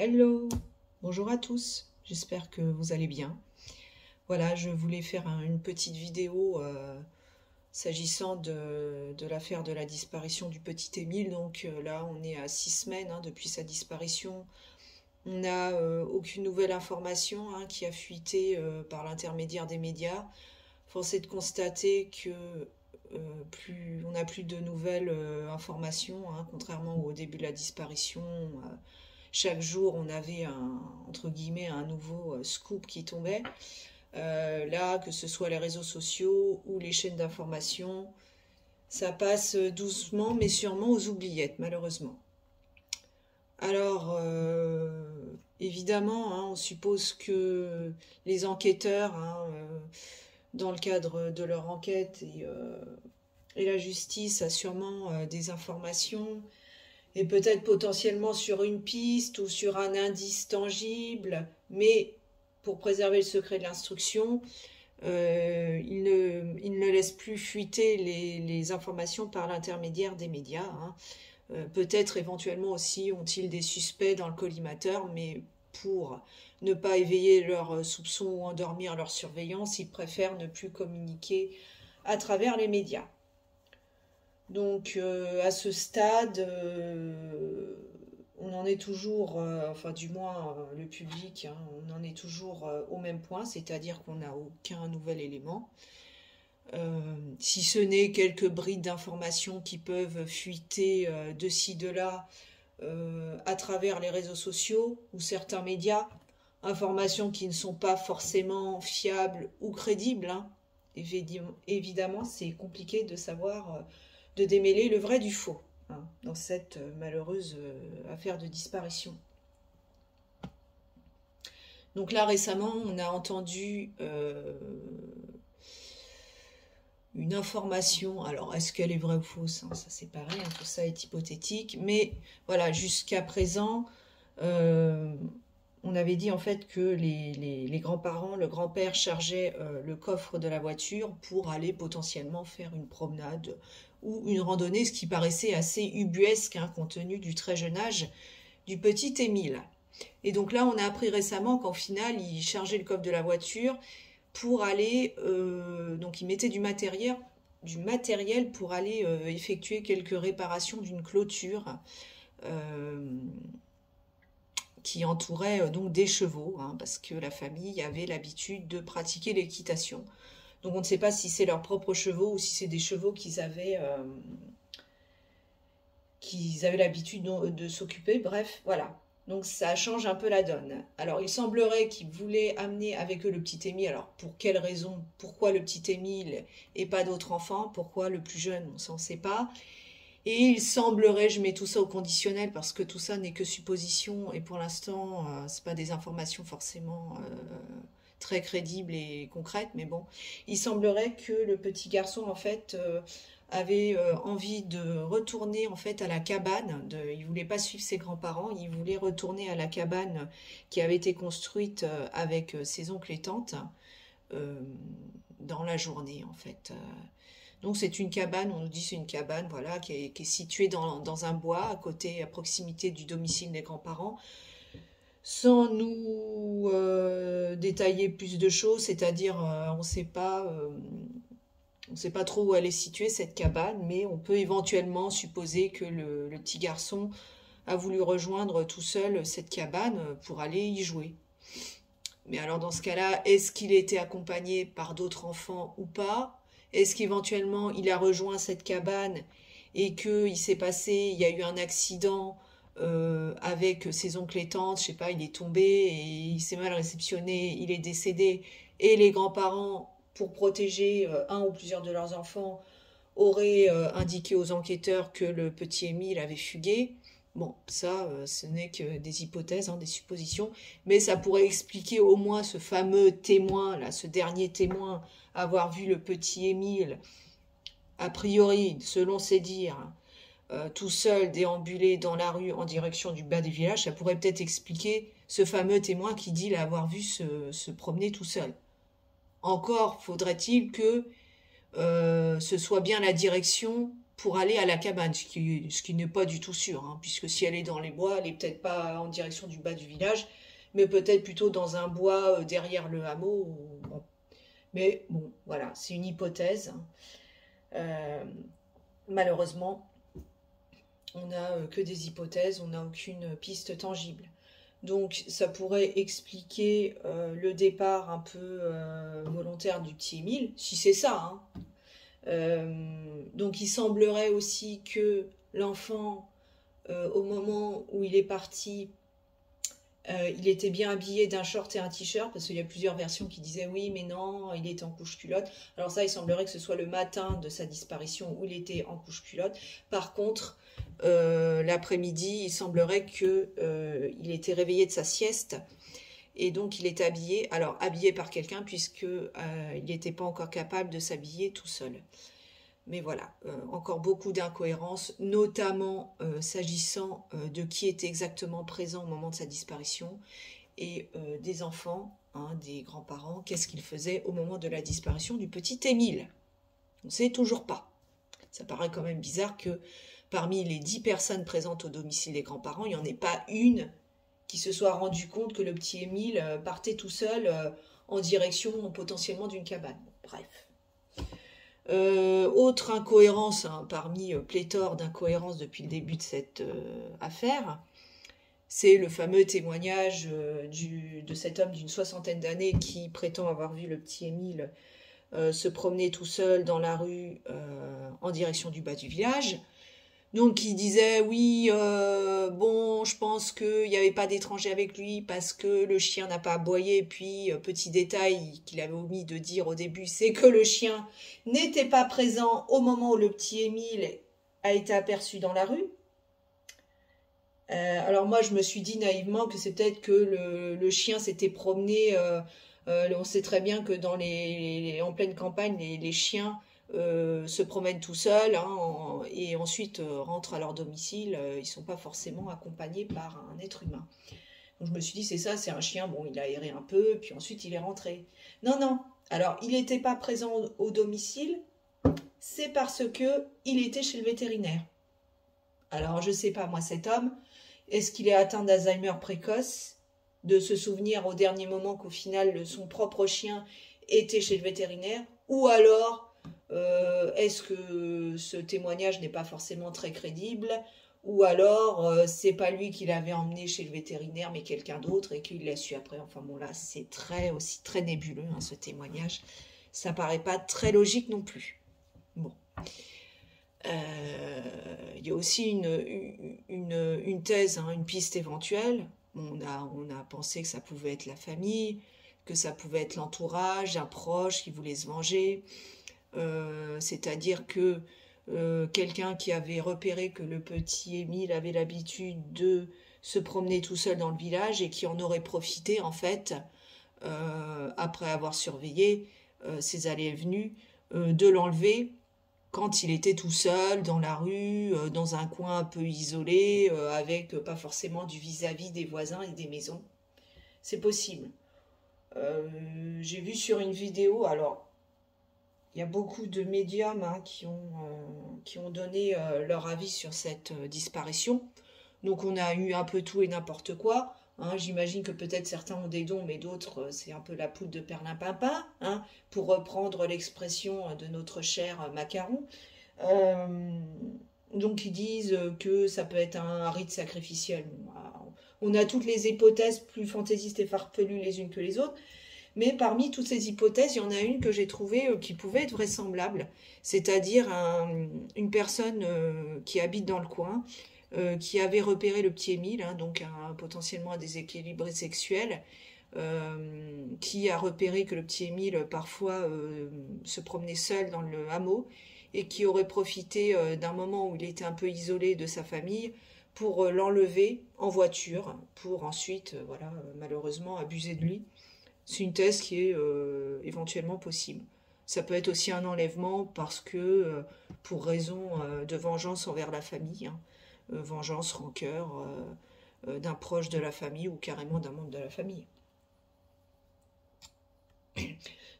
Hello, bonjour à tous, j'espère que vous allez bien. Voilà, je voulais faire une petite vidéo s'agissant de l'affaire de la disparition du petit Émile. Donc là, on est à 6 semaines depuis sa disparition. On n'a aucune nouvelle information qui a fuité par l'intermédiaire des médias. Force est de constater que on n'a plus de nouvelles informations, contrairement au début de la disparition. Chaque jour, on avait entre guillemets un nouveau scoop qui tombait. Là, que ce soit les réseaux sociaux ou les chaînes d'information, ça passe doucement mais sûrement aux oubliettes, malheureusement. Alors, évidemment, on suppose que les enquêteurs, dans le cadre de leur enquête et la justice a sûrement des informations et peut-être potentiellement sur une piste ou sur un indice tangible, mais pour préserver le secret de l'instruction, il ne laisse plus fuiter les informations par l'intermédiaire des médias. Peut-être éventuellement aussi ont-ils des suspects dans le collimateur, mais pour ne pas éveiller leurs soupçons ou endormir leur surveillance, ils préfèrent ne plus communiquer à travers les médias. Donc à ce stade, on en est toujours, enfin du moins le public, on en est toujours au même point, c'est-à-dire qu'on n'a aucun nouvel élément. Si ce n'est quelques brides d'informations qui peuvent fuiter de ci, de là, à travers les réseaux sociaux ou certains médias, informations qui ne sont pas forcément fiables ou crédibles. Évidemment, c'est compliqué de savoir, de démêler le vrai du faux dans cette malheureuse affaire de disparition. Donc là, récemment, on a entendu une information. Alors, est-ce qu'elle est vraie ou fausse? Ça, c'est pareil, tout ça est hypothétique. Mais voilà, jusqu'à présent, on avait dit en fait que les grands-parents, le grand-père chargeait le coffre de la voiture pour aller potentiellement faire une promenade ou une randonnée, ce qui paraissait assez ubuesque compte tenu du très jeune âge du petit Émile. Et donc là, on a appris récemment qu'en final, il chargeait le coffre de la voiture pour aller, donc il mettait du matériel pour aller effectuer quelques réparations d'une clôture qui entourait donc des chevaux, parce que la famille avait l'habitude de pratiquer l'équitation. Donc on ne sait pas si c'est leurs propres chevaux ou si c'est des chevaux qu'ils avaient l'habitude de s'occuper. Bref, voilà. Donc ça change un peu la donne. Alors il semblerait qu'ils voulaient amener avec eux le petit Émile. Alors pour quelle raison? Pourquoi le petit Émile et pas d'autres enfants? Pourquoi le plus jeune? On ne s'en sait pas. Et il semblerait, je mets tout ça au conditionnel parce que tout ça n'est que supposition et pour l'instant, c'est pas des informations forcément très crédibles et concrètes, mais bon, il semblerait que le petit garçon en fait avait envie de retourner en fait à la cabane. Il voulait pas suivre ses grands-parents, il voulait retourner à la cabane qui avait été construite avec ses oncles et tantes dans la journée en fait. Donc c'est une cabane, on nous dit c'est une cabane, voilà, qui est située dans un bois à proximité du domicile des grands-parents, sans nous détailler plus de choses, c'est-à-dire on ne sait pas trop où elle est située cette cabane, mais on peut éventuellement supposer que le petit garçon a voulu rejoindre tout seul cette cabane pour aller y jouer. Mais alors dans ce cas-là, est-ce qu'il a été accompagné par d'autres enfants ou pas? Est-ce qu'éventuellement il a rejoint cette cabane et qu'il il y a eu un accident avec ses oncles et tantes, je sais pas, il est tombé et il s'est mal réceptionné, il est décédé et les grands-parents, pour protéger un ou plusieurs de leurs enfants, auraient indiqué aux enquêteurs que le petit Émile avait fugué. Bon, ça, ce n'est que des hypothèses, des suppositions, mais ça pourrait expliquer au moins ce fameux témoin, là, ce dernier témoin, avoir vu le petit Émile, a priori, selon ses dires, tout seul déambuler dans la rue en direction du bas du village. Ça pourrait peut-être expliquer ce fameux témoin qui dit l'avoir vu se promener tout seul. Encore faudrait-il que ce soit bien la direction pour aller à la cabane, ce qui n'est pas du tout sûr, hein, puisque si elle est dans les bois, elle est peut-être pas en direction du bas du village, mais peut-être plutôt dans un bois derrière le hameau. Bon. Mais bon, voilà, c'est une hypothèse. Euh, Malheureusement, on n'a que des hypothèses, on n'a aucune piste tangible. Donc ça pourrait expliquer le départ un peu volontaire du petit Émile, si c'est ça, hein. Donc il semblerait aussi que l'enfant, au moment où il est parti, il était bien habillé d'un short et un t-shirt, parce qu'il y a plusieurs versions qui disaient oui, mais non, il était en couche-culotte. Alors ça, il semblerait que ce soit le matin de sa disparition où il était en couche-culotte. Par contre, l'après-midi, il semblerait qu'il était réveillé de sa sieste, et donc il était habillé, alors habillé par quelqu'un, puisque il n'était pas encore capable de s'habiller tout seul. Mais voilà, encore beaucoup d'incohérences, notamment s'agissant de qui était exactement présent au moment de sa disparition et des enfants, hein, des grands-parents, qu'est-ce qu'ils faisaient au moment de la disparition du petit Émile. On ne sait toujours pas. Ça paraît quand même bizarre que parmi les 10 personnes présentes au domicile des grands-parents, il n'y en ait pas une qui se soit rendu compte que le petit Émile partait tout seul en direction potentiellement d'une cabane. Bref. Autre incohérence, hein, parmi pléthore d'incohérences depuis le début de cette affaire, c'est le fameux témoignage de cet homme d'une 60aine d'années qui prétend avoir vu le petit Émile se promener tout seul dans la rue en direction du bas du village. Donc il disait oui, bon, je pense qu'il n'y avait pas d'étranger avec lui parce que le chien n'a pas aboyé. Puis petit détail qu'il avait omis de dire au début, c'est que le chien n'était pas présent au moment où le petit Émile a été aperçu dans la rue. Alors moi je me suis dit naïvement que c'est peut-être que le chien s'était promené. On sait très bien que en pleine campagne, les chiens se promènent tout seuls, hein, et ensuite rentrent à leur domicile. Ils ne sont pas forcément accompagnés par un être humain. Donc je me suis dit, c'est ça, c'est un chien, bon, il a erré un peu, puis ensuite il est rentré. Non, non. Alors, il n'était pas présent au domicile, c'est parce que il était chez le vétérinaire. Alors, je ne sais pas, moi, cet homme, est-ce qu'il est atteint d'Alzheimer précoce, de se souvenir au dernier moment qu'au final, son propre chien était chez le vétérinaire, ou alors, est-ce que ce témoignage n'est pas forcément très crédible, ou alors c'est pas lui qui l'avait emmené chez le vétérinaire, mais quelqu'un d'autre, et qu'il l'a su après. Enfin bon, là, c'est aussi très nébuleux, hein, ce témoignage. Ça paraît pas très logique non plus. Bon. Il y a aussi une thèse, hein, une piste éventuelle. On a pensé que ça pouvait être la famille, que ça pouvait être l'entourage, un proche qui voulait se venger. C'est-à-dire que quelqu'un qui avait repéré que le petit Émile avait l'habitude de se promener tout seul dans le village et qui en aurait profité en fait, après avoir surveillé ses allées et venues, de l'enlever quand il était tout seul dans la rue, dans un coin un peu isolé, avec pas forcément du vis-à-vis des voisins et des maisons. C'est possible. J'ai vu sur une vidéo, alors il y a beaucoup de médiums, hein, qui ont donné leur avis sur cette disparition. Donc on a eu un peu tout et n'importe quoi. Hein. J'imagine que peut-être certains ont des dons, mais d'autres, c'est un peu la poudre de perlimpinpin, hein, pour reprendre l'expression de notre cher Macaron. Donc ils disent que ça peut être un rite sacrificiel. On a toutes les hypothèses plus fantaisistes et farfelues les unes que les autres. Mais parmi toutes ces hypothèses, il y en a une que j'ai trouvée qui pouvait être vraisemblable, c'est-à-dire une personne qui habite dans le coin, qui avait repéré le petit Émile, hein, donc potentiellement un déséquilibré sexuel, qui a repéré que le petit Émile parfois se promenait seul dans le hameau et qui aurait profité d'un moment où il était un peu isolé de sa famille pour l'enlever en voiture, pour ensuite, voilà, malheureusement, abuser de lui. C'est une thèse qui est éventuellement possible. Ça peut être aussi un enlèvement parce que, pour raison de vengeance envers la famille, hein, vengeance, rancœur d'un proche de la famille ou carrément d'un membre de la famille.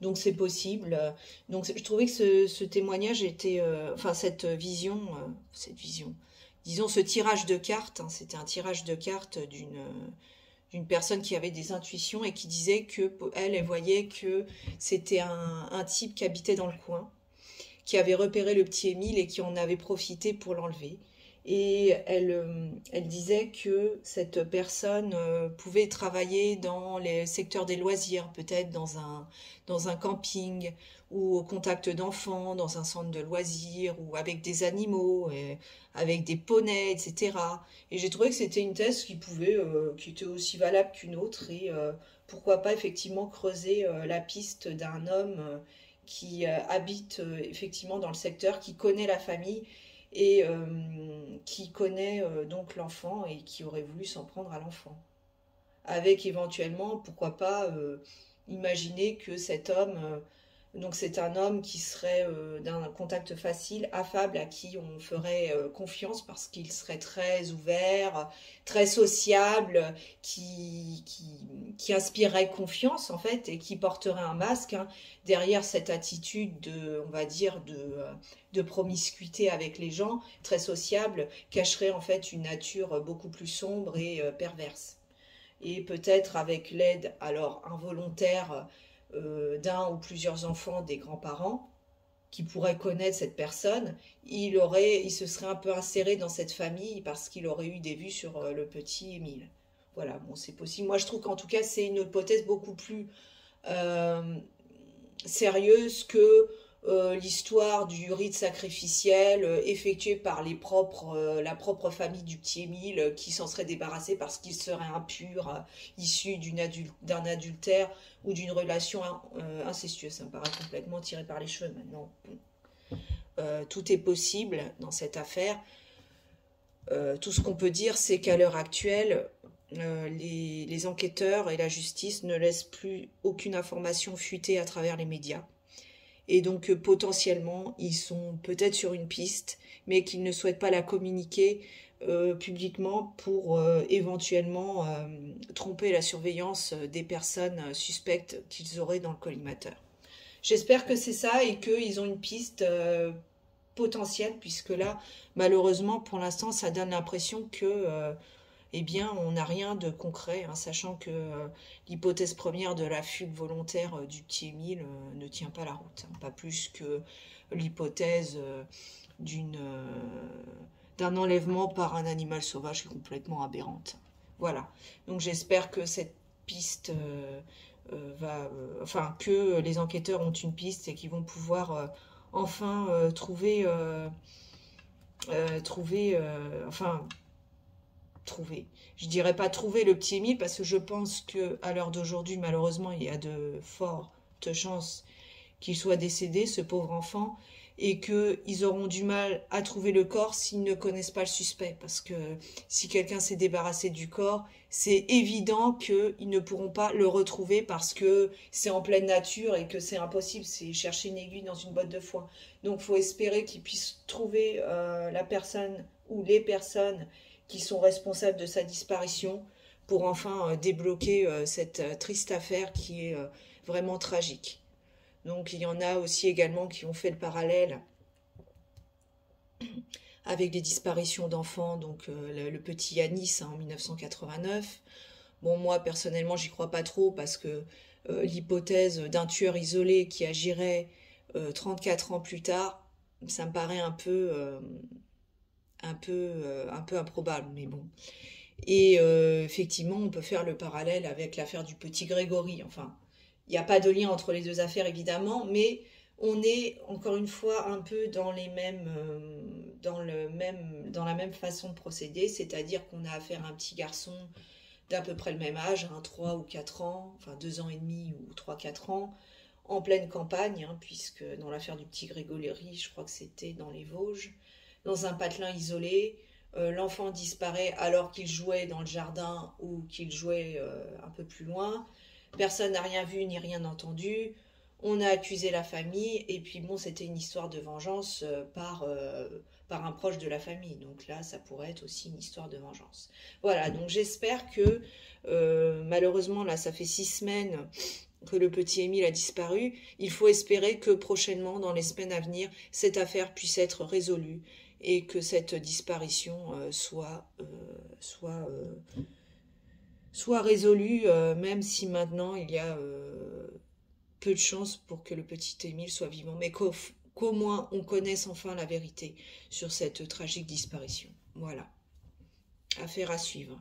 Donc c'est possible. Donc je trouvais que ce témoignage était, enfin cette vision, disons ce tirage de cartes, hein, c'était un tirage de cartes d'une personne qui avait des intuitions et qui disait que elle voyait que c'était un type qui habitait dans le coin, qui avait repéré le petit Émile et qui en avait profité pour l'enlever. Et elle disait que cette personne pouvait travailler dans les secteurs des loisirs, peut-être dans un camping ou au contact d'enfants, dans un centre de loisirs ou avec des animaux, avec des poneys, etc. Et j'ai trouvé que c'était une thèse qui était aussi valable qu'une autre et pourquoi pas effectivement creuser la piste d'un homme qui habite effectivement dans le secteur, qui connaît la famille et qui connaît donc l'enfant et qui aurait voulu s'en prendre à l'enfant. Avec éventuellement, pourquoi pas, imaginer que cet homme, donc c'est un homme qui serait d'un contact facile, affable, à qui on ferait confiance parce qu'il serait très ouvert, très sociable, qui inspirerait confiance en fait et qui porterait un masque, hein, derrière cette attitude de, on va dire, de promiscuité avec les gens, très sociable, cacherait en fait une nature beaucoup plus sombre et perverse. Et peut-être avec l'aide alors involontaire d'un ou plusieurs enfants des grands-parents qui pourraient connaître cette personne, il se serait un peu inséré dans cette famille parce qu'il aurait eu des vues sur le petit Émile. Voilà, bon, c'est possible. Moi, je trouve qu'en tout cas, c'est une hypothèse beaucoup plus euh, sérieuse que l'histoire du rite sacrificiel effectué par la propre famille du petit Émile qui s'en serait débarrassé parce qu'il serait impur, issu d'un adultère ou d'une relation incestueuse. Ça me paraît complètement tiré par les cheveux maintenant. Tout est possible dans cette affaire. Tout ce qu'on peut dire, c'est qu'à l'heure actuelle, les enquêteurs et la justice ne laissent plus aucune information fuiter à travers les médias. Et donc potentiellement, ils sont peut-être sur une piste, mais qu'ils ne souhaitent pas la communiquer publiquement pour éventuellement tromper la surveillance des personnes suspectes qu'ils auraient dans le collimateur. J'espère que c'est ça et qu'ils ont une piste potentielle, puisque là, malheureusement, pour l'instant, ça donne l'impression que eh bien, on n'a rien de concret, hein, sachant que l'hypothèse première de la fugue volontaire du petit Émile ne tient pas la route, hein, pas plus que l'hypothèse d'une, d'un enlèvement par un animal sauvage qui est complètement aberrante. Voilà. Donc j'espère que cette piste enfin, que les enquêteurs ont une piste et qu'ils vont pouvoir enfin enfin, trouver. Je dirais pas trouver le petit Émile parce que je pense que à l'heure d'aujourd'hui, malheureusement, il y a de fortes chances qu'il soit décédé, ce pauvre enfant, et qu'ils auront du mal à trouver le corps s'ils ne connaissent pas le suspect. Parce que si quelqu'un s'est débarrassé du corps, c'est évident qu'ils ne pourront pas le retrouver parce que c'est en pleine nature et que c'est impossible, c'est chercher une aiguille dans une botte de foin. Donc il faut espérer qu'ils puissent trouver la personne ou les personnes qui sont responsables de sa disparition pour enfin débloquer cette triste affaire qui est vraiment tragique. Donc il y en a aussi également qui ont fait le parallèle avec les disparitions d'enfants, donc le petit Yanis hein, en 1989. Bon, moi personnellement, j'y crois pas trop parce que l'hypothèse d'un tueur isolé qui agirait 34 ans plus tard, ça me paraît un peu improbable, mais bon. Et effectivement, on peut faire le parallèle avec l'affaire du petit Grégory. Enfin, il n'y a pas de lien entre les deux affaires, évidemment, mais on est encore une fois un peu dans dans la même façon de procéder, c'est-à-dire qu'on a affaire à un petit garçon d'à peu près le même âge, hein, 3 ou 4 ans, enfin 2 ans et demi ou 3 4 ans, en pleine campagne, hein, puisque dans l'affaire du petit Grégory, je crois que c'était dans les Vosges, dans un patelin isolé. L'enfant disparaît alors qu'il jouait dans le jardin ou qu'il jouait un peu plus loin. Personne n'a rien vu ni rien entendu. On a accusé la famille et puis bon, c'était une histoire de vengeance par un proche de la famille. Donc là, ça pourrait être aussi une histoire de vengeance. Voilà, donc j'espère que malheureusement, là, ça fait 6 semaines que le petit Émile a disparu. Il faut espérer que prochainement, dans les semaines à venir, cette affaire puisse être résolue et que cette disparition soit résolue, même si maintenant il y a peu de chances pour que le petit Émile soit vivant, mais qu'au moins on connaisse enfin la vérité sur cette tragique disparition. Voilà, affaire à suivre.